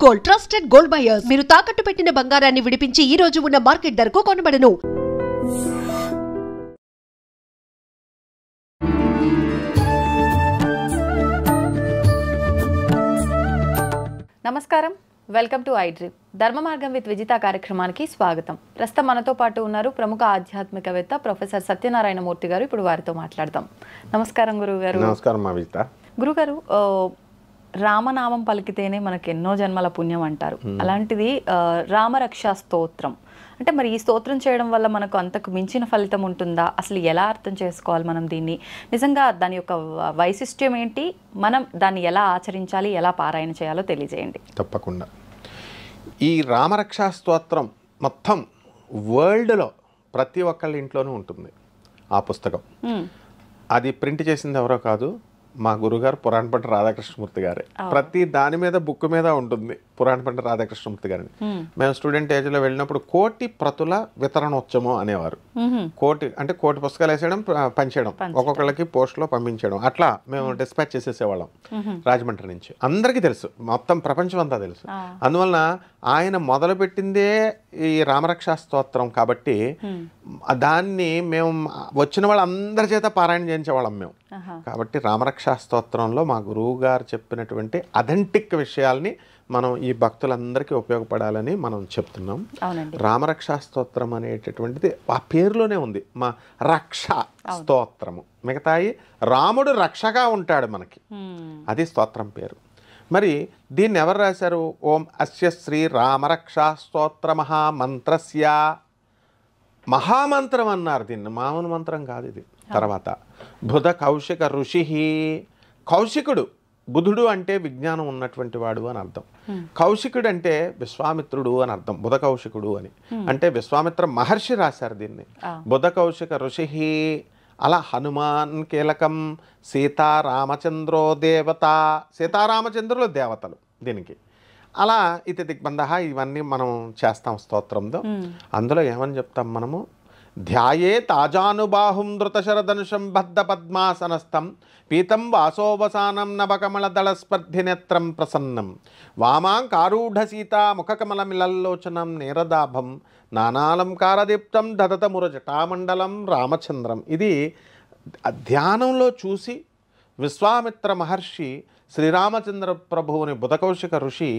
Gold, trusted gold buyers. మీరు తాకట్టు పెట్టిన బంగారాన్ని విడిపించి ఈ రోజు ఉన్న మార్కెట్ ధరకు కొనబడను. నమస్కారం, వెల్కమ్ టు ఐడ్రీమ్. ధర్మ మార్గం విత్ విజిత కార్యక్రమానికి స్వాగతం. ప్రస్తుతం మనతో పాటు ఉన్నారు ప్రముఖ ఆధ్యాత్మికవేత్త ప్రొఫెసర్ సత్యనారాయణ మూర్తి గారు. ఇప్పుడు వారితో మాట్లాడదాం. నమస్కారం గురువు గారు. నమస్కారం విజిత. గురుగారు, రామనామం పలికితేనే మనకు ఎన్నో జన్మల పుణ్యం అంటారు. అలాంటిది రామరక్షా స్తోత్రం అంటే మరి ఈ స్తోత్రం చేయడం వల్ల మనకు అంతకు మించిన ఫలితం ఉంటుందా? అసలు ఎలా అర్థం చేసుకోవాలి మనం దీన్ని? నిజంగా దాని యొక్క వైశిష్ట్యం ఏంటి? మనం దాన్ని ఎలా ఆచరించాలి, ఎలా పారాయణ చేయాలో తెలియజేయండి. తప్పకుండా. ఈ రామరక్షా స్తోత్రం మొత్తం వరల్డ్లో ప్రతి ఒక్కళ్ళ ఇంట్లోనూ ఉంటుంది. ఆ పుస్తకం అది ప్రింట్ చేసింది ఎవరో కాదు, మా గురుగారు పురాణపంట రాధాకృష్ణమూర్తి గారే. ప్రతి దాని మీద బుక్ మీద ఉంటుంది పురాణపంట రాధాకృష్ణమూర్తి గారిని. మేము స్టూడెంట్ ఏజ్లో వెళ్ళినప్పుడు 1,000,000 ప్రతుల వితరణోత్సవం అనేవారు. 1,000,000 అంటే 1,000,000 పుస్తకాలు వేసేయడం, పంచేయడం, ఒక్కొక్కళ్ళకి పోస్ట్లో పంపించడం, అట్లా మేము డిస్పాచ్ చేసేసేవాళ్ళం రాజమండ్రి నుంచి. అందరికీ తెలుసు, మొత్తం ప్రపంచం అంతా తెలుసు. అందువలన ఆయన మొదలుపెట్టిందే ఈ రామరక్షా స్తోత్రం కాబట్టి దాన్ని మేము వచ్చిన వాళ్ళందరి చేత పారాయణ చేయించేవాళ్ళం మేము. కాబట్టి రామరక్షా స్తోత్రంలో మా గురువు గారు చెప్పినటువంటి అథెంటిక్ విషయాల్ని మనం ఈ భక్తులందరికీ ఉపయోగపడాలని మనం చెప్తున్నాం. రామరక్షా స్తోత్రం అనేటటువంటిది ఆ పేరులోనే ఉంది, మా రక్ష స్తోత్రము. మిగతాయి రాముడు రక్షగా ఉంటాడు మనకి, అది స్తోత్రం పేరు. మరి దీన్ని ఎవరు రాశారు? ఓం అస్య శ్రీ రామరక్షా స్తోత్ర మహామంత్రస్య. మహామంత్రం అన్నారు దీన్ని, మామూలు మంత్రం కాదు ఇది. తర్వాత బుధ కౌశిక ఋషి. కౌశికుడు, బుధుడు అంటే విజ్ఞానం ఉన్నటువంటి వాడు అని అర్థం. కౌశికుడు అంటే విశ్వామిత్రుడు అని అర్థం. బుధ కౌశికుడు అని అంటే విశ్వామిత్ర మహర్షి రాశారు దీన్ని. బుధ కౌశిక ఋషి. అలా హనుమాన్ కీలకం, సీతారామచంద్రో దేవత. సీతారామచంద్రులు దేవతలు దీనికి. అలా ఇతి దిగ్బంధ, ఇవన్నీ మనం చేస్తాం స్తోత్రంలో. అందులో ఏమని చెప్తాం మనము? ధ్యాయే తాజానుబాహుం ధృతశరధనుషం బద్ధ పద్మాసనస్థం పీతం వాసోవసానం నవకమలదళస్పర్ధినేత్రం ప్రసన్నం వామాంకారూఢ సీతా ముఖకమలమిలల్లోచనం నేరదాభం నానాలంకారదీప్తం దదతముర జటామండలం రామచంద్రం. ఇది ధ్యానంలో చూసి విశ్వామిత్ర మహర్షి శ్రీరామచంద్ర ప్రభువుని బుధకౌశిక ఋషి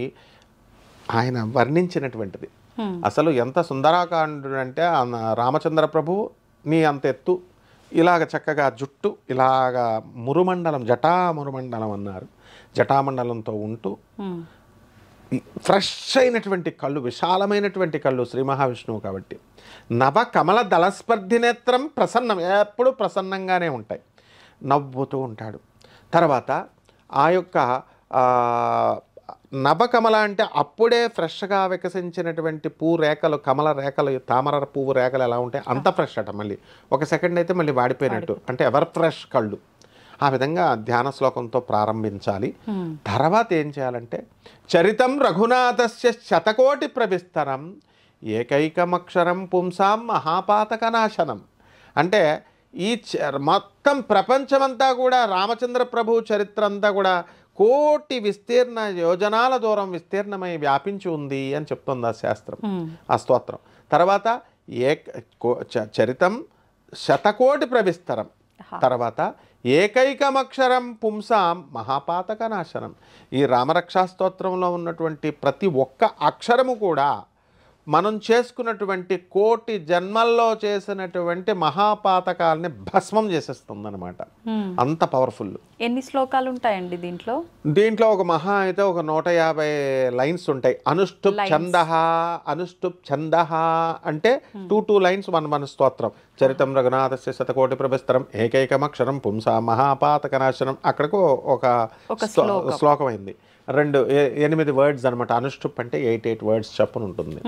ఆయన వర్ణించినటువంటిది. అసలు ఎంత సుందరాకాండు అంటే రామచంద్ర ప్రభువు నీ అంత ఎత్తు, ఇలాగ చక్కగా జుట్టు, ఇలాగ మురుమండలం, జటామురుమండలం అన్నారు. జటామండలంతో ఉంటూ ఫ్రెష్ అయినటువంటి కళ్ళు, విశాలమైనటువంటి కళ్ళు, శ్రీ మహావిష్ణువు కాబట్టి. నవ కమల దళస్పర్ధి నేత్రం ప్రసన్నం, ఎప్పుడు ప్రసన్నంగానే ఉంటాయి, నవ్వుతూ ఉంటాడు. తర్వాత ఆ యొక్క నవకమల అంటే అప్పుడే ఫ్రెష్గా వికసించినటువంటి పువ్వు రేఖలు, కమల రేఖలు, తామర పువ్వు రేఖలు ఎలా ఉంటాయి అంత ఫ్రెష్ అట. మళ్ళీ ఒక సెకండ్ అయితే మళ్ళీ వాడిపోయినట్టు, అంటే ఎవర్ ఫ్రెష్ కళ్ళు. ఆ విధంగా ధ్యాన శ్లోకంతో ప్రారంభించాలి. తర్వాత ఏం చేయాలంటే చరితం రఘునాథస్య శతకోటి ప్రవిస్తరం ఏకైకమక్షరం పుంసాం మహాపాతక నాశనం. అంటే ఈ మొత్తం ప్రపంచమంతా కూడా రామచంద్ర ప్రభు చరిత్ర అంతా కూడా 1,000,000 విస్తీర్ణ యోజనాల దూరం విస్తీర్ణమై వ్యాపించి ఉంది అని చెప్తుంది ఆ శాస్త్రం, ఆ స్తోత్రం. తర్వాత చరితం శతకోటి ప్రవిస్తరం. తర్వాత ఏకైకమక్షరం పుంసాం మహాపాతక నాశనం. ఈ రామరక్షా స్తోత్రంలో ఉన్నటువంటి ప్రతి ఒక్క అక్షరము కూడా మనం చేసుకున్నటువంటి 1,000,000 జన్మల్లో చేసినటువంటి మహాపాతకాలని భస్మం చేసేస్తుంది అనమాట. అంత పవర్ఫుల్. ఎన్ని శ్లోకాలు ఉంటాయండి దీంట్లో? దీంట్లో ఒక మహా అయితే ఒక 150 లైన్స్ ఉంటాయి. అనుష్ఠుప్ ఛందః, అనుష్ఠుప్ ఛందః అంటే 2 లైన్స్, 1 స్తోత్రం. చరితం రఘునాథస్య శతకోటి ప్రవిస్తరం ఏకైకమక్షరం పుంసా మహాపాతక నాశనం. అక్కడకు ఒక శ్లోకం అయింది. 8 వర్డ్స్ అనమాట. అనుష్ఠుప్ అంటే 8 వర్డ్స్ చప్పున ఉంటుంది.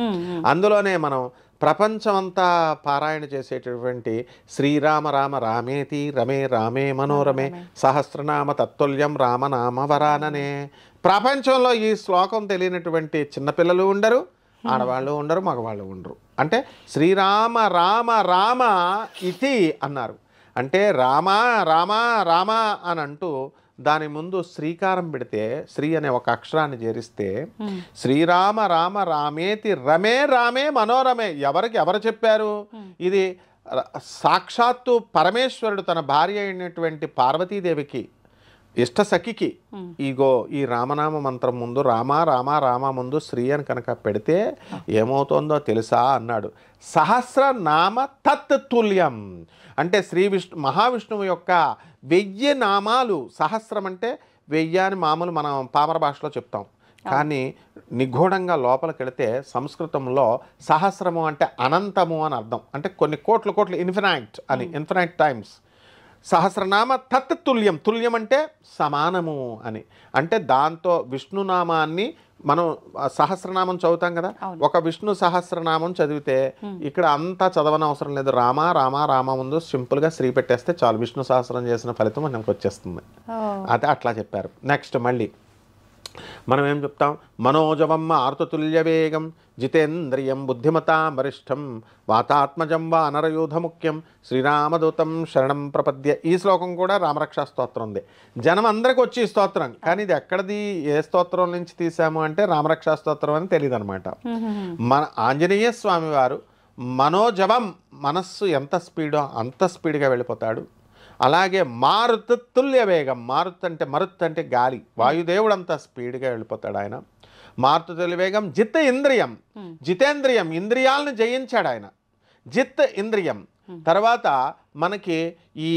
అందులోనే మనం ప్రపంచమంతా పారాయణ చేసేటటువంటి శ్రీరామ రామ రామేతి రమే రామే మనోరమే సహస్రనామ తత్తుల్యం రామనామ వరాననే. ప్రపంచంలో ఈ శ్లోకం తెలియనటువంటి చిన్నపిల్లలు ఉండరు, ఆడవాళ్ళు ఉండరు, మగవాళ్ళు ఉండరు. అంటే శ్రీరామ రామ రామ ఇతి అన్నారు. అంటే రామ రామ రామ అని అంటూ దాని ముందు శ్రీకారం పెడితే, శ్రీ అనే ఒక అక్షరాన్ని చేరిస్తే, శ్రీరామ రామ రామేతి రమే రామే మనోరమే, ఎవరు చెప్పారు? ఇది సాక్షాత్తు పరమేశ్వరుడు తన భార్య అయినటువంటి పార్వతీదేవికి, ఇష్టసఖికి ఇగో ఈ రామనామ మంత్రం ముందు రామ రామ రామ ముందు శ్రీ అని కనుక పెడితే ఏమవుతుందో తెలుసా అన్నాడు. సహస్రనామ తత్తుల్యం అంటే మహావిష్ణువు యొక్క 1000 నామాలు, సహస్రం అంటే 1000 అని మామూలు మనం పామర భాషలో చెప్తాం, కానీ నిగూఢంగా లోపలికి వెళితే సంస్కృతంలో సహస్రము అంటే అనంతము అని అర్థం, అంటే కొన్ని కోట్లు ఇన్ఫినైట్ అని, ఇన్ఫినైట్ టైమ్స్. సహస్రనామ తత్తుల్యం, తుల్యం అంటే సమానము అని, అంటే దాంతో విష్ణునామాన్ని మనం సహస్రనామం చదువుతాం కదా, ఒక విష్ణు సహస్రనామం చదివితే ఇక్కడ అంతా చదవనవసరం లేదు, రామ రామ రామ ముందు సింపుల్గా శ్రీ పెట్టేస్తే చాలు, విష్ణు సహస్రం చేసిన ఫలితం మనకు వచ్చేస్తుంది. అదే అట్లా చెప్పారు. నెక్స్ట్ మళ్ళీ మనం ఏం చెప్తాం? మనోజవం ఆర్తుతుల్య వేగం జితేంద్రియం బుద్ధిమతాం వరిష్టం వాతాత్మజం వానరయూధ ముఖ్యం శ్రీరామదూతం శరణం ప్రపద్య. ఈ శ్లోకం కూడా రామరక్షా స్తోత్రం ఉంది. జనం అందరికి వచ్చి ఈ స్తోత్రం, కానీ ఇది ఎక్కడిది, ఏ స్తోత్రం నుంచి తీసాము అంటే రామరక్షా స్తోత్రం అని తెలియదు అనమాట. మన ఆంజనేయ స్వామి వారు మనోజవం, మనస్సు ఎంత స్పీడో అంత స్పీడ్గా వెళ్ళిపోతాడు. అలాగే మారుతుల్య వేగం, మరుత్ అంటే గాలి, వాయుదేవుడు అంత స్పీడ్గా వెళ్ళిపోతాడు ఆయన. మారుతుల్య వేగం జిత్ ఇంద్రియం, జితేంద్రియం ఇంద్రియాలను జయించాడు ఆయన, జిత్ ఇంద్రియం. తర్వాత మనకి ఈ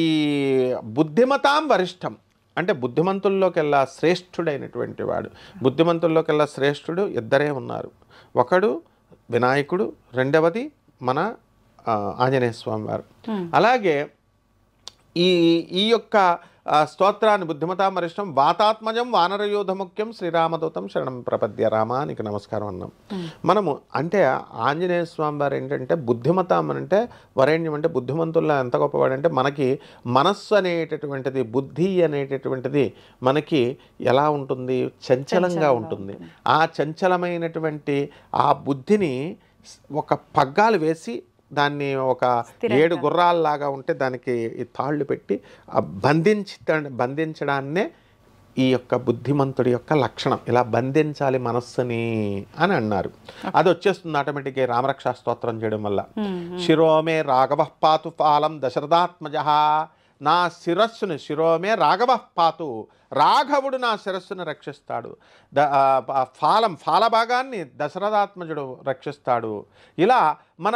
బుద్ధిమతాం వరిష్టం అంటే బుద్ధిమంతుల్లోకెల్లా శ్రేష్ఠుడైనటువంటి వాడు. బుద్ధిమంతుల్లోకెల్లా శ్రేష్ఠుడు ఇద్దరే ఉన్నారు, ఒకడు వినాయకుడు, రెండవది మన ఆంజనేయ స్వామి వారు. అలాగే ఈ యొక్క స్తోత్రాన్ని బుద్ధిమతాం వరిష్టం వాతాత్మజం వానరయూధ ముఖ్యం శ్రీరామదూతం శరణం ప్రపద్య, రామ నీకు నమస్కారం అన్నాం మనము. అంటే ఆంజనేయ స్వామి వారు ఏంటంటే బుద్ధిమతాం అంటే వరేణ్యం అంటే బుద్ధిమంతుల్లో ఎంత గొప్పవాడంటే, మనకి మనస్సు అనేటటువంటిది, బుద్ధి అనేటటువంటిది మనకి ఎలా ఉంటుంది? చంచలంగా ఉంటుంది. ఆ చంచలమైనటువంటి ఆ బుద్ధిని ఒక పగ్గాలు వేసి దాన్ని ఒక 7 గుర్రాల్లాగా ఉంటే దానికి ఈ తాళ్ళు పెట్టి బంధించడాన్నే ఈ యొక్క బుద్ధిమంతుడి యొక్క లక్షణం. ఇలా బంధించాలి మనస్సుని అని అన్నారు. అది వచ్చేస్తుంది ఆటోమేటిక్గా రామరక్షా స్తోత్రం చేయడం వల్ల. శిరోమే రాఘవ పాతు ఫాలం దశరథాత్మజ, నా శిరస్సును, శిరోమే రాఘవ పాతు, రాఘవుడు నా శిరస్సును రక్షిస్తాడు, ఫాల భాగాన్ని దశరథాత్మజుడు రక్షిస్తాడు. ఇలా మన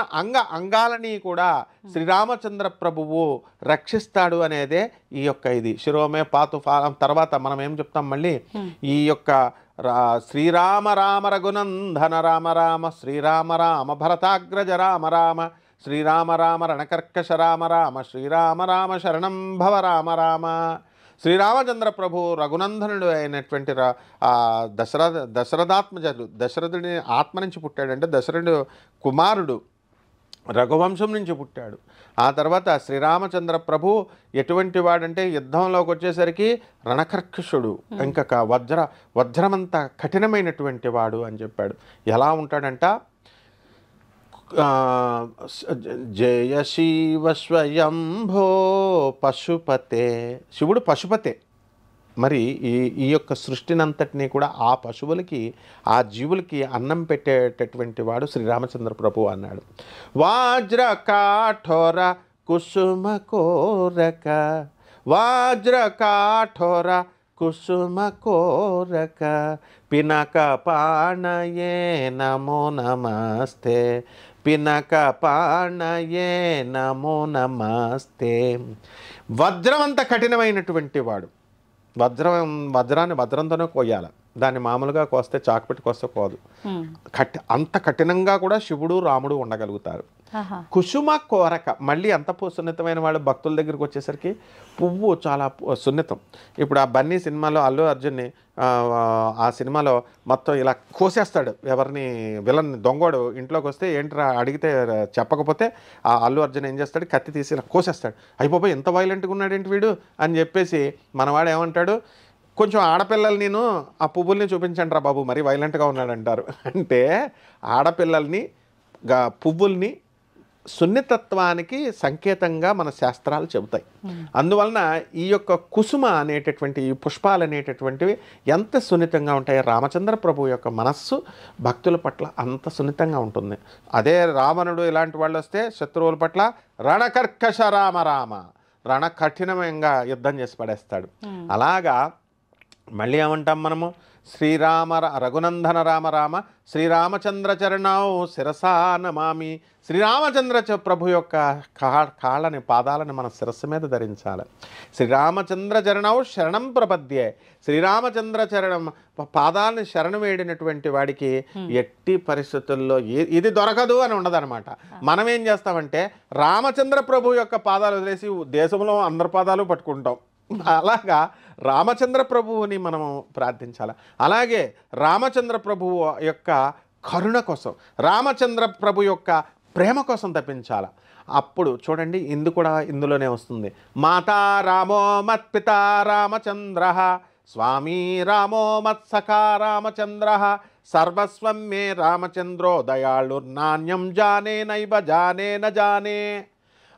అంగాలని కూడా శ్రీరామచంద్ర ప్రభువు రక్షిస్తాడు అనేదే ఈ యొక్క ఇది శిరోమే పాతు ఫాలం. తర్వాత మనం ఏం చెప్తాం మళ్ళీ, ఈ యొక్క శ్రీరామ రామ రఘునందన రామ రామ శ్రీరామ రామ భరతాగ్రజ రామ రామ శ్రీరామ రామ రణకర్కశ రామ రామ శ్రీరామ రామ శరణం భవ రామ రామ. శ్రీరామచంద్ర ప్రభు రఘునందనుడు అయినటువంటి దశరథాత్మజుడు, దశరథుడి ఆత్మ నుంచి పుట్టాడంటే దశరథుడు కుమారుడు, రఘువంశం నుంచి పుట్టాడు. ఆ తర్వాత శ్రీరామచంద్ర ప్రభు ఎటువంటి వాడంటే యుద్ధంలోకి వచ్చేసరికి రణకర్కశుడు, ఇంకా వజ్రమంత కఠినమైనటువంటి వాడు అని చెప్పాడు. ఎలా ఉంటాడంట? జయ శివ స్వయంభో పశుపతే, శివుడు పశుపతే. మరి ఈ యొక్క సృష్టినంతటినీ కూడా ఆ పశువులకి, ఆ జీవులకి అన్నం పెట్టేటటువంటి వాడు శ్రీరామచంద్ర ప్రభు అన్నాడు. వాజ్ర కాఠోర కుసుమ కోరక, వాజ్ర కాఠోర కుసుమ కోరక పినక పాణయే నమో నమస్తే, పినక పాణయే నమో నమస్తే. వజ్రమంత కఠినమైనటువంటి వాడు. వజ్రాన్ని వజ్రంతోనే కోయాలి, దాన్ని మామూలుగా కోస్తే చాకుపెట్టి కోస్తే పోదు. అంత కఠినంగా కూడా శివుడు రాముడు ఉండగలుగుతారు. కుసుమ కోరక, మళ్ళీ అంత సున్నితమైన వాళ్ళు భక్తుల దగ్గరికి వచ్చేసరికి పువ్వు చాలా సున్నితం. ఇప్పుడు ఆ బన్నీ సినిమాలో అల్లు అర్జున్ని ఆ సినిమాలో మొత్తం ఇలా కోసేస్తాడు, ఎవరిని విలన్ని, దొంగోడు ఇంట్లోకి వస్తే ఏంట్రా అడిగితే చెప్పకపోతే ఆ అల్లు అర్జున్ ఏం చేస్తాడు, కత్తి తీసి ఇలా కోసేస్తాడు. అయిపోయి ఎంత వైలెంట్గా ఉన్నాడు ఏంటి వీడు అని చెప్పేసి మనవాడు ఏమంటాడు, కొంచెం ఆడపిల్లలు నేను ఆ పువ్వుల్ని చూపించండి రా బాబు, మరీ వైలెంట్గా ఉన్నాడు అంటారు. అంటే ఆడపిల్లల్ని పువ్వుల్ని సున్నితత్వానికి సంకేతంగా మన శాస్త్రాలు చెబుతాయి. అందువలన ఈ యొక్క కుసుమ అనేటటువంటి ఈ పుష్పాలు అనేటటువంటివి ఎంత సున్నితంగా ఉంటాయి. రామచంద్ర ప్రభు యొక్క మనస్సు భక్తుల పట్ల అంత సున్నితంగా ఉంటుంది. అదే రావణుడు ఇలాంటి వాళ్ళు వస్తే శత్రువుల పట్ల రణకర్కశ రామ రామ, రణ కఠినంగా యుద్ధం చేసి పడేస్తాడు. అలాగా మళ్ళీ ఏమంటాం మనము, శ్రీరామ రఘునందన రామ రామ శ్రీరామచంద్ర చరణౌ శిరసా నమామి. శ్రీరామచంద్ర ప్రభు యొక్క కాళ్ళని పాదాలని మన శిరస్సు మీద ధరించాలి. శ్రీరామచంద్ర చరణౌ శరణం ప్రపద్యే. శ్రీరామచంద్ర చరణం పాదాలని శరణం వేడినటువంటి వాడికి ఎట్టి పరిస్థితుల్లో ఇది దొరకదు అని ఉండదన్నమాట. మనం ఏం చేస్తామంటే రామచంద్ర ప్రభు యొక్క పాదాలు వదిలేసి దేశంలో అందరి పాదాలు పట్టుకుంటాం. అలాగా రామచంద్ర ప్రభువుని మనము ప్రార్థించాలి. అలాగే రామచంద్ర ప్రభువు యొక్క కరుణ కోసం, రామచంద్ర ప్రభు యొక్క ప్రేమ కోసం తప్పించాలి. అప్పుడు చూడండి, ఇందులోనే వస్తుంది, మాతా రామో మత్పితా రామచంద్ర స్వామి రామో మత్సఖా రామచంద్ర సర్వస్వం మే రామచంద్రో దయాళుర్నాణ్యం జానే నైవ జానే న జానే.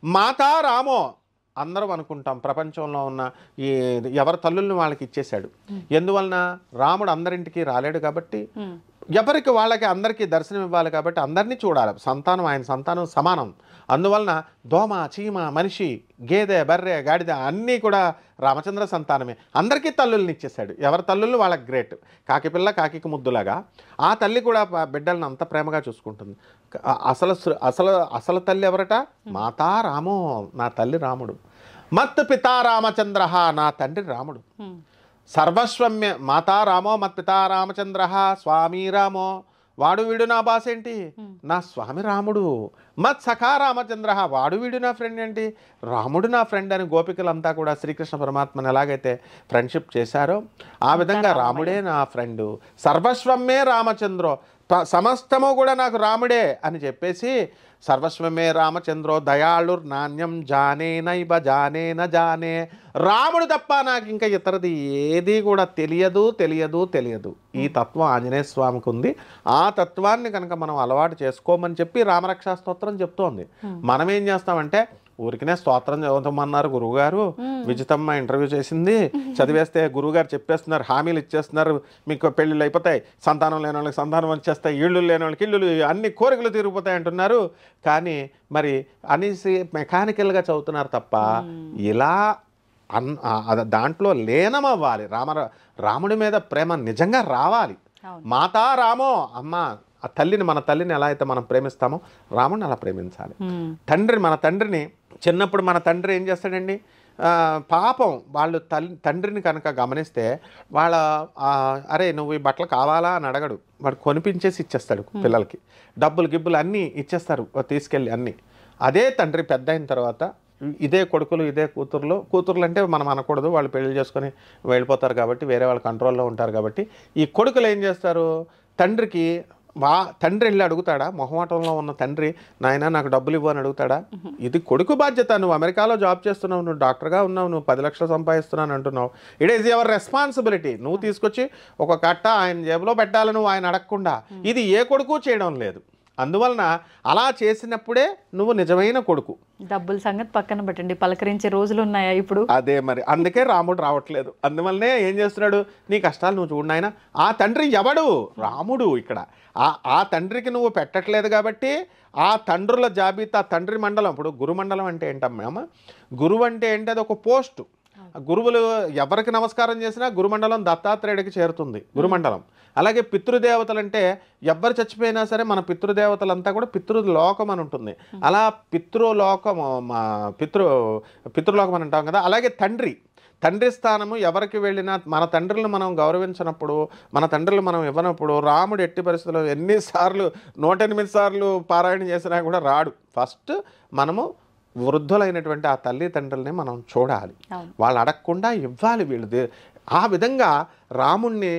మాతా రామో అందరం అనుకుంటాం, ప్రపంచంలో ఉన్న ఈ ఎవరి తల్లుల్ని వాళ్ళకి ఇచ్చేశాడు. ఎందువలన రాముడు అందరింటికి రాలేడు కాబట్టి, ఎవరికి వాళ్ళకి అందరికీ దర్శనం ఇవ్వాలి కాబట్టి అందరినీ చూడాలి. సంతానం, ఆయన సంతానం సమానం. అందువలన దోమ, చీమ, మనిషి, గేదె, బర్రె, గాడిద అన్నీ కూడా రామచంద్ర సంతానమే. అందరికీ తల్లుల్ని ఇచ్చేశాడు. ఎవరి తల్లులు వాళ్ళకి గ్రేట్. కాకి పిల్ల కాకికి ముద్దులాగా ఆ తల్లి కూడా బిడ్డలను అంత ప్రేమగా చూసుకుంటుంది. అసలు తల్లి ఎవరట? మాతా రామో, నా తల్లి రాముడు. మత్ పితా రామచంద్ర, నా తండ్రి రాముడు. సర్వస్వమ్య మాతా రామో మత్ పితా రామచంద్ర స్వామి రామో. వాడు వీడు నా బాస్ ఏంటి? నా స్వామి రాముడు. మత్ సఖా రామచంద్ర, వాడు వీడు నా ఫ్రెండ్ ఏంటి? రాముడు నా ఫ్రెండ్ అని గోపికలంతా కూడా శ్రీకృష్ణ పరమాత్మని ఎలాగైతే ఫ్రెండ్షిప్ చేశారో ఆ విధంగా రాముడే నా ఫ్రెండు. సర్వస్వమే రామచంద్రో, సమస్తము కూడా నాకు రాముడే అని చెప్పేసి సర్వస్వమే రామచంద్రో దయాళుర్ నాణ్యం జానే నైవ జానే న జానే. రాముడు తప్ప నాకు ఇంకా ఇతరది ఏది కూడా తెలియదు. ఈ తత్వం ఆంజనేయ స్వామికి ఉంది. ఆ తత్వాన్ని కనుక మనం అలవాటు చేసుకోమని చెప్పి రామరక్షా స్తోత్రం చెప్తోంది. మనం ఏం చేస్తామంటే ఊరికినే స్తోత్రం చదువుతామన్నారు గురువుగారు, విజితమ్మ ఇంటర్వ్యూ చేసింది, చదివేస్తే గురువుగారు చెప్పేస్తున్నారు, హామీలు ఇచ్చేస్తున్నారు, మీకు పెళ్ళిళ్ళు అయిపోతాయి, సంతానం లేని వాళ్ళకి సంతానం వచ్చేస్తాయి, ఇళ్ళు లేని వాళ్ళకి ఇళ్ళు, అన్ని కోరికలు తీరిపోతాయి అంటున్నారు. కానీ మరి అనేసి మెకానికల్గా చదువుతున్నారు తప్ప ఇలా దాంట్లో లీనమవ్వాలి. రాముడి మీద ప్రేమ నిజంగా రావాలి. మాతా రామో, అమ్మ తల్లిని, మన తల్లిని ఎలా అయితే మనం ప్రేమిస్తామో రాముడిని అలా ప్రేమించాలి. మన తండ్రిని చిన్నప్పుడు మన తండ్రి ఏం చేస్తాడండి, పాపం వాళ్ళు తండ్రిని కనుక గమనిస్తే అరే నువ్వు ఈ బట్టలు కావాలా అని అడగడు, వాడు కొనిపించేసి ఇచ్చేస్తాడు. పిల్లలకి డబ్బులు గిబ్బులు అన్నీ ఇచ్చేస్తారు తీసుకెళ్ళి అన్నీ. అదే తండ్రి పెద్ద అయిన తర్వాత ఇదే కొడుకులు ఇదే కూతుర్లు అంటే మనం అనకూడదు, వాళ్ళు పెళ్లి చేసుకొని వెళ్ళిపోతారు కాబట్టి వేరే వాళ్ళ కంట్రోల్లో ఉంటారు కాబట్టి ఈ కొడుకులు ఏం చేస్తారు, తండ్రి వెళ్ళి అడుగుతాడా? మొహమాటంలో ఉన్న తండ్రి, నాయన నాకు డబ్బులు ఇవ్వు అని అడుగుతాడా? ఇది కొడుకు బాధ్యత. నువ్వు అమెరికాలో జాబ్ చేస్తున్నావు, నువ్వు డాక్టర్గా ఉన్నావు, నువ్వు 10 లక్షలు సంపాదిస్తున్నాను అంటున్నావు. It is your responsibility. నువ్వు తీసుకొచ్చి ఒక కట్ట ఆయన జేబులో పెట్టాలి, నువ్వు ఆయన అడగకుండా. ఇది ఏ కొడుకు చేయడం లేదు. అందువలన అలా చేసినప్పుడే నువ్వు నిజమైన కొడుకు. డబ్బుల సంగతి పక్కన పెట్టండి, పలకరించే రోజులు ఉన్నాయా ఇప్పుడు? అదే మరి, అందుకే రాముడు రావట్లేదు. అందువల్లనే ఏం చేస్తున్నాడు, నీ కష్టాలు నువ్వు చూడు నాయన. ఆ తండ్రి ఎవడు? రాముడు. ఇక్కడ ఆ తండ్రికి నువ్వు పెట్టట్లేదు కాబట్టి ఆ తండ్రుల జాబితా, తండ్రి మండలం. ఇప్పుడు గురుమండలం అంటే ఏంటమ్మా? గురువు అంటే ఏంటి? అది ఒక పోస్టు. గురువులు ఎవరికి నమస్కారం చేసినా గురుమండలం దత్తాత్రేయుడికి చేరుతుంది గురుమండలం. అలాగే పితృదేవతలు అంటే ఎవ్వరు చచ్చిపోయినా సరే మన పితృదేవతలంతా కూడా పితృలోకం అని ఉంటుంది. అలా పితృలోకం పితృలోకం అని అంటాం కదా. అలాగే తండ్రి స్థానము ఎవరికి వెళ్ళినా మన తండ్రులను మనం గౌరవించినప్పుడు, మన తండ్రులు మనం ఇవ్వనప్పుడు రాముడు ఎట్టి పరిస్థితుల్లో 108 సార్లు పారాయణ చేసినా కూడా రాడు. ఫస్ట్ మనము వృద్ధులైనటువంటి ఆ తల్లిదండ్రులని మనం చూడాలి, వాళ్ళు అడగకుండా ఇవ్వాలి వీళ్ళు. ఆ విధంగా రాముణ్ణి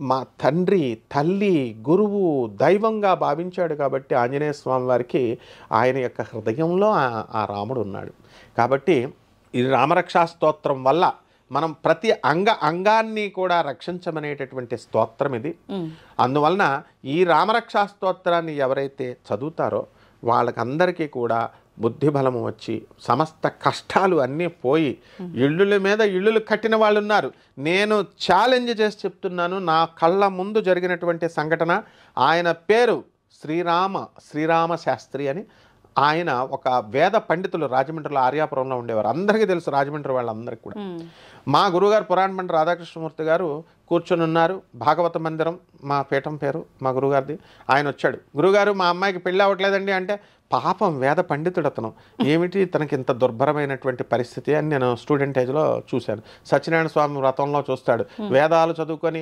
మా తండ్రి, తల్లి, గురువు, దైవంగా భావించాడు కాబట్టి ఆంజనేయ స్వామి వారికి ఆయన యొక్క హృదయంలో ఆ రాముడు ఉన్నాడు. కాబట్టి ఈ రామరక్షా స్తోత్రం వల్ల మనం ప్రతి అంగాన్ని కూడా రక్షించమనేటటువంటి స్తోత్రం ఇది. అందువలన ఈ రామరక్షా స్తోత్రాన్ని ఎవరైతే చదువుతారో వాళ్ళకందరికీ కూడా బుద్ధి బలము వచ్చి సమస్త కష్టాలు అన్నీ పోయి ఇళ్ళుల మీద ఇళ్ళు కట్టిన వాళ్ళు ఉన్నారు. నేను ఛాలెంజ్ చేసి చెప్తున్నాను, నా కళ్ళ ముందు జరిగినటువంటి సంఘటన. ఆయన పేరు శ్రీరామ శాస్త్రి అని. ఆయన ఒక వేద పండితులు, రాజమండ్రిలో ఆర్యాపురంలో ఉండేవారు. అందరికీ తెలుసు, రాజమండ్రి వాళ్ళందరికీ కూడా. మా గురుగారు పురాణ పండిత రాధాకృష్ణమూర్తి గారు కూర్చొని ఉన్నారు. భాగవత మందిరం మా పీఠం పేరు మా గురుగారిది. ఆయన వచ్చాడు, గురుగారు మా అమ్మాయికి పెళ్ళి అవ్వట్లేదండి అంటే, పాపం వేద పండితుడు అతను, ఏమిటి తనకి ఇంత దుర్భరమైనటువంటి పరిస్థితి అని నేను స్టూడెంట్ ఏజ్లో చూశాను. సత్యనారాయణ స్వామి వ్రతంలో చూస్తాడు, వేదాలు చదువుకొని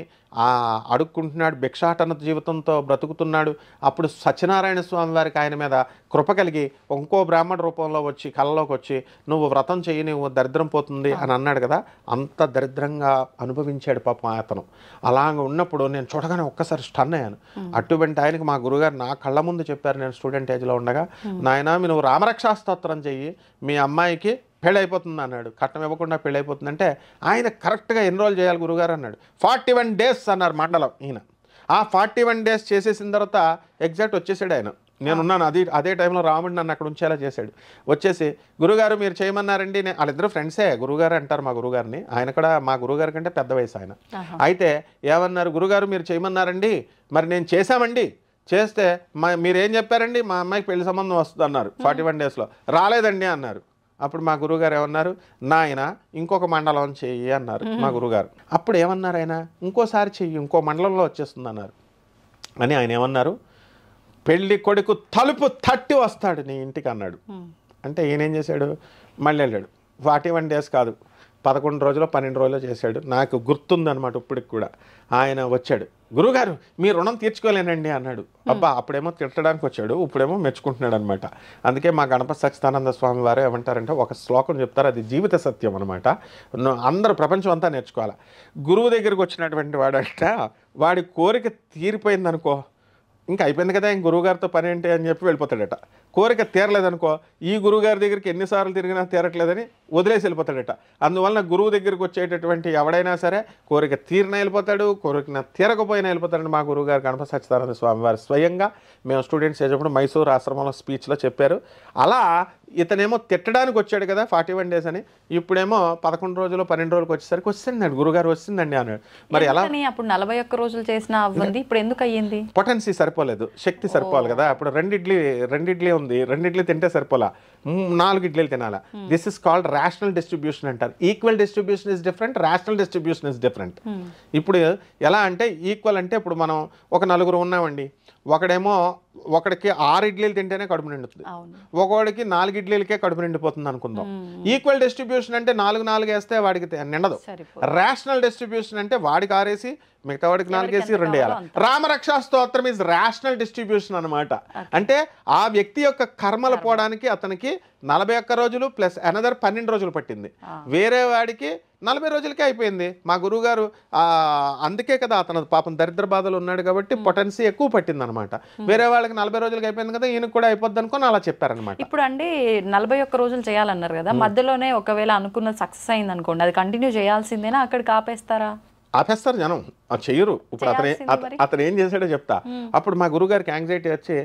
అడుక్కుంటున్నాడు, భిక్షాటన జీవితంతో బ్రతుకుతున్నాడు. అప్పుడు సత్యనారాయణ స్వామి వారికి ఆయన మీద కృప కలిగి ఇంకో బ్రాహ్మణ రూపంలో వచ్చి కళ్ళలోకి వచ్చి, నువ్వు వ్రతం చెయ్యి, నువ్వు దరిద్రం పోతుంది అని అన్నాడు కదా. అంత దరిద్రంగా అనుభవించాడు పాపం అతను. అలాగ ఉన్నప్పుడు నేను చూడగానే ఒక్కసారి స్టన్ అయ్యాను. అటువంటి ఆయనకి మా గురుగారు నా కళ్ళ ముందు చెప్పారు, నేను స్టూడెంట్ ఏజ్లో ఉండగా, నాయనా నువ్వు రామరక్షా స్తోత్రం చెయ్యి, మీ అమ్మాయికి పెళ్ళి అయిపోతుంది అన్నాడు. కట్నం ఇవ్వకుండా పెళ్ళి అయిపోతుంది అంటే, ఆయన కరెక్ట్గా ఎన్రోల్ చేయాలి గురుగారు అన్నాడు. 41 days అన్నారు మండలం. ఈయన ఆ 41 days చేసేసిన తర్వాత ఎగ్జాక్ట్ వచ్చేసాడు ఆయన. నేనున్నాను, అదే టైంలో రాముడు నన్ను అక్కడ ఉంచేలా చేశాడు. వచ్చేసి, గురుగారు మీరు చేయమన్నారండి. వాళ్ళిద్దరు ఫ్రెండ్సే, గురుగారు అంటారు మా గురుగారిని. ఆయన కూడా మా గురుగారి కంటే పెద్ద వయసు ఆయన. అయితే ఏమన్నారు, గురుగారు మీరు చేయమన్నారండి, మరి నేను చేశామండి. చేస్తే మీరేం చెప్పారండి, మా అమ్మాయికి పెళ్లి సంబంధం వస్తుంది అన్నారు. 41 daysలో రాలేదండి అన్నారు. అప్పుడు మా గురువుగారు ఏమన్నారు, నాయన ఇంకొక మండలం చెయ్యి అన్నారు మా గురువుగారు. అప్పుడు ఏమన్నారు ఆయన, ఇంకోసారి చెయ్యి, ఇంకో మండలంలో వచ్చేస్తుంది అన్నారు. అని ఆయన ఏమన్నారు, పెళ్లి కొడుకు తలుపు తట్టి వస్తాడు నీ ఇంటికి అన్నాడు. అంటే ఈయనేం చేశాడు, మళ్ళీ వెళ్ళాడు. 41 days కాదు, 11 రోజులు 12 రోజులు చేశాడు. నాకు గుర్తుందనమాట ఇప్పటికి కూడా. ఆయన వచ్చాడు, గురుగారు మీ రుణం తీర్చుకోలేనండి అన్నాడు. అబ్బా, అప్పుడేమో తిట్టడానికి వచ్చాడు, ఇప్పుడేమో మెచ్చుకుంటున్నాడు అనమాట. అందుకే మా గణపతి సచ్చిదానంద స్వామి వారు ఏమంటారంటే, ఒక శ్లోకం చెప్తారు, అది జీవిత సత్యం అనమాట. అందరూ ప్రపంచం అంతా నేర్చుకోవాలి. గురువు దగ్గరికి వచ్చినటువంటి వాడంట, వాడి కోరిక తీరిపోయిందనుకో, ఇంకా అయిపోయింది కదా, ఇంక గురువుగారితో పని ఏంటి అని చెప్పి వెళ్ళిపోతాడట. కోరిక తీరలేదనుకో, ఈ గురువుగారి దగ్గరికి ఎన్నిసార్లు తిరిగినా తీరట్లేదని వదిలేసి వెళ్ళిపోతాడట. అందువలన గురువు దగ్గరికి వచ్చేటటువంటి ఎవడైనా సరే కోరిక తీరిన వెళ్ళిపోతాడు, కోరిక తీరకపోయినా వెళ్ళిపోతాడని మా గురువుగారు గణపతి సచ్చిదానంద స్వామి వారు స్వయంగా మేము స్టూడెంట్స్ చేసేటప్పుడు మైసూరు ఆశ్రమంలో స్పీచ్లో చెప్పారు. అలా ఇతనేమో తిట్టడానికి వచ్చాడు కదా 41 days అని, ఇప్పుడేమో 11 రోజులు 12 రోజులకు వచ్చేసరికి వచ్చిందండి, గురుగారు వచ్చిందండి అన్నాడు. మరి ఎలా అప్పుడు 41 రోజులు చేసిన అవ్వండి, ఇప్పుడు ఎందుకు అయ్యింది? పొటెన్సీ సరిపోలేదు, శక్తి సరిపోవాలి కదా. అప్పుడు 2 ఇడ్లీ ఉంది, 2 ఇడ్లీ తింటే సరిపోలా, 4 ఇడ్లీలు తినాలా. This is called rational distribution అంటారు. Equal distribution is different, rational distribution is different. ఇప్పుడు ఎలా అంటే, ఈక్వల్ అంటే ఇప్పుడు మనం ఒక 4 ఉన్నామండి, ఒకడికి 6 ఇడ్లీలు తింటేనే కడుపు నిండుతుంది, ఒకడికి 4 ఇడ్లీలకే కడుపు నిండిపోతుంది అనుకుందాం. ఈక్వల్ డిస్ట్రిబ్యూషన్ అంటే 4 వేస్తే వాడికి నిండదు. రేషనల్ డిస్ట్రిబ్యూషన్ అంటే వాడికి 6 వేసి మిగతా వాడికి 4 వేసి 2 వేయాలి. రామరక్షా స్తోత్రం ఈజ్ రేషనల్ డిస్ట్రిబ్యూషన్ అనమాట. అంటే ఆ వ్యక్తి యొక్క కర్మలు పోవడానికి అతనికి 41 రోజులు ప్లస్ అనదర్ 12 రోజులు పట్టింది. వేరే వాడికి 40 రోజులకే అయిపోయింది. మా గురువుగారు అందుకే కదా అతను పాపం దరిద్ర బాధలు ఉన్నాడు కాబట్టి పొటెన్సీ ఎక్కువ పట్టింది అనమాట. వేరే వాళ్ళకి 40 రోజులకి అయిపోయింది కదా, ఈయనకు కూడా అయిపోద్ది అనుకుని అలా చెప్పారనమాట. ఇప్పుడు అండి 41 రోజులు చేయాలన్నారు కదా, మధ్యలోనే ఒకవేళ అనుకున్న సక్సెస్ అయింది అనుకోండి, అది కంటిన్యూ చేయాల్సిందేనా, అక్కడికి ఆపేస్తారా? ఆపేస్తారు జనం, చెయ్యరు. ఇప్పుడు అతను ఏం చేశాడో చెప్తా. అప్పుడు మా గురుగారికి యాంగ్జైటీ వచ్చి,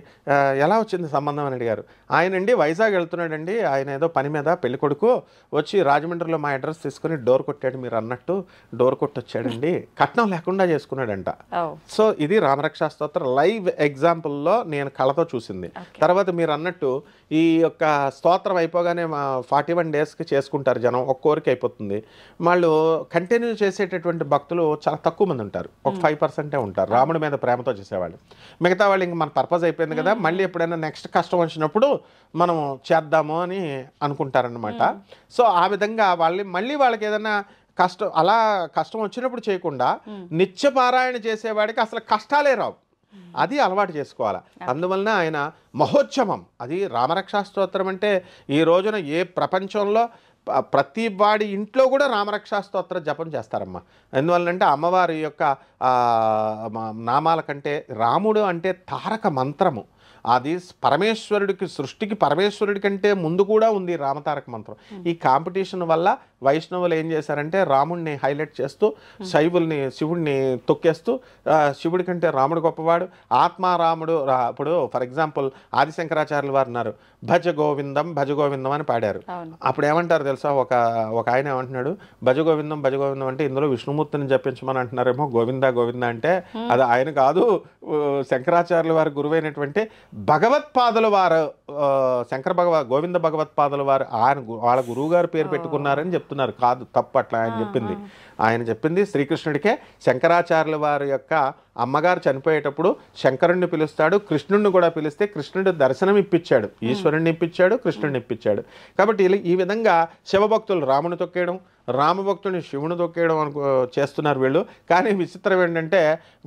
ఎలా వచ్చింది సంబంధం అని అడిగారు. ఆయనండి వైజాగ్ వెళ్తున్నాడండి, ఆయన ఏదో పని మీద, పెళ్లి కొడుకు వచ్చి రాజమండ్రిలో మా అడ్రస్ తీసుకుని డోర్ కొట్టాడు, మీరు అన్నట్టు డోర్ కొట్టొచ్చాడండి, కట్నం లేకుండా చేసుకున్నాడంట. సో ఇది రామరక్షా స్తోత్రం లైవ్ ఎగ్జాంపుల్లో నేను కళ్ళతో చూసింది. తర్వాత మీరు అన్నట్టు ఈ యొక్క స్తోత్రం అయిపోగానే 41 daysకి చేసుకుంటారు జనం, ఒక కోరిక అయిపోతుంది. వాళ్ళు కంటిన్యూ చేసేటటువంటి భక్తులు చాలా తక్కువ మంది ఉంటారు, ఒక 5% ఉంటారు రాముడి మీద ప్రేమతో చేసేవాళ్ళు. మిగతా వాళ్ళు ఇంక మన పర్పస్ అయిపోయింది కదా, మళ్ళీ ఎప్పుడైనా నెక్స్ట్ కష్టం వచ్చినప్పుడు మనం చేద్దాము అని అనుకుంటారనమాట. సో ఆ విధంగా మళ్ళీ వాళ్ళకి ఏదైనా కష్టం వచ్చినప్పుడు చేయకుండా నిత్యపారాయణ చేసేవాడికి అసలు కష్టాలే రావు, అది అలవాటు చేసుకోవాలి. అందువలన ఆయన మహోత్సవం, అది రామరక్షా స్తోత్రం అంటే ఈ రోజున ఏ ప్రపంచంలో ప్రతి వాడి ఇంట్లో కూడా రామరక్షా స్తోత్ర జపం చేస్తారమ్మా. ఎందువల్లంటే అమ్మవారి యొక్క నామాల కంటే రాముడు అంటే తారక మంత్రము. అది పరమేశ్వరుడికి, సృష్టికి పరమేశ్వరుడి కంటే ముందు కూడా ఉంది రామతారక మంత్రం. ఈ కాంపిటీషన్ వల్ల వైష్ణవులు ఏం చేశారంటే రాముడిని హైలైట్ చేస్తూ శైవుల్ని, శివుడిని తొక్కేస్తూ శివుడి కంటే రాముడు గొప్పవాడు, ఆత్మారాముడు. ఇప్పుడు ఫర్ ఎగ్జాంపుల్ ఆదిశంకరాచార్యులు వారు అన్నారు భజ గోవిందం భజ గోవిందం అని పాడారు. అప్పుడు ఏమంటారు తెలుసా, ఒక ఆయన ఏమంటున్నాడు, భజ గోవిందం భజ గోవిందం అంటే ఇందులో విష్ణుమూర్తిని జపించమని అంటున్నారేమో, గోవింద గోవింద అంటే అది ఆయన కాదు, శంకరాచార్యుల వారి గురువైనటువంటి భగవత్పాదుల వారు, గోవింద భగవత్పాదుల వారు ఆయన వాళ్ళ గురువు గారు పేరు పెట్టుకున్నారని చెప్తున్నారు. కాదు, తప్పు అట్లా ఆయన చెప్పింది. ఆయన చెప్పింది శ్రీకృష్ణుడికే. శంకరాచార్యుల వారి యొక్క అమ్మగారు చనిపోయేటప్పుడు శంకరుణ్ణి పిలుస్తాడు, కృష్ణుడిని కూడా పిలిస్తే కృష్ణుడు దర్శనం ఇప్పించాడు, ఈశ్వరుణ్ణి ఇప్పించాడు, కృష్ణుడిని ఇప్పించాడు. కాబట్టి ఈ విధంగా శివభక్తులు రాముని తొక్కేయడం, రామభక్తుని శివుని తొక్కేయడం చేస్తున్నారు వీళ్ళు. కానీ విచిత్రం ఏంటంటే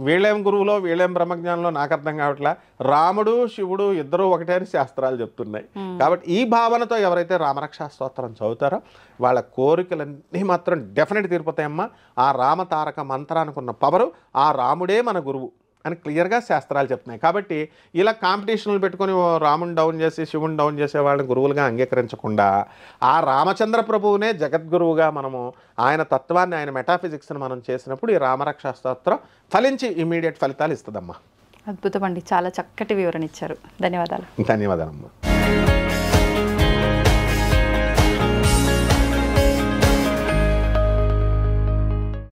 వీళ్ళేం గురువులో వీళ్ళేం బ్రహ్మజ్ఞానంలో నాకు అర్థం కావట్లా. రాముడు శివుడు ఇద్దరూ ఒకటే అని శాస్త్రాలు చెప్తున్నాయి. కాబట్టి ఈ భావనతో ఎవరైతే రామరక్షా స్తోత్రం చదువుతారో వాళ్ళ కోరికలన్నీ మాత్రం డెఫినెట్ తీరిపోతాయమ్మా. ఆ రామతారక మంత్రానికి ఉన్న పవరు, ఆ రాముడే మన గురువు అని క్లియర్గా శాస్త్రాలు చెప్తున్నాయి. కాబట్టి ఇలా కాంపిటీషన్లు పెట్టుకొని రాముని డౌన్ చేసి శివుని డౌన్ చేసే వాళ్ళని గురువులుగా అంగీకరించకుండా ఆ రామచంద్ర ప్రభువునే జగద్గురువుగా మనము ఆయన తత్వాన్ని, ఆయన మెటాఫిజిక్స్ని మనం చేసినప్పుడు ఈ రామరక్షా స్తోత్రం ఫలించి ఇమీడియట్ ఫలితాలు ఇస్తుందమ్మా. అద్భుతం అండి, చాలా చక్కటి వివరణ ఇచ్చారు. ధన్యవాదాలు. ధన్యవాదాలమ్మా.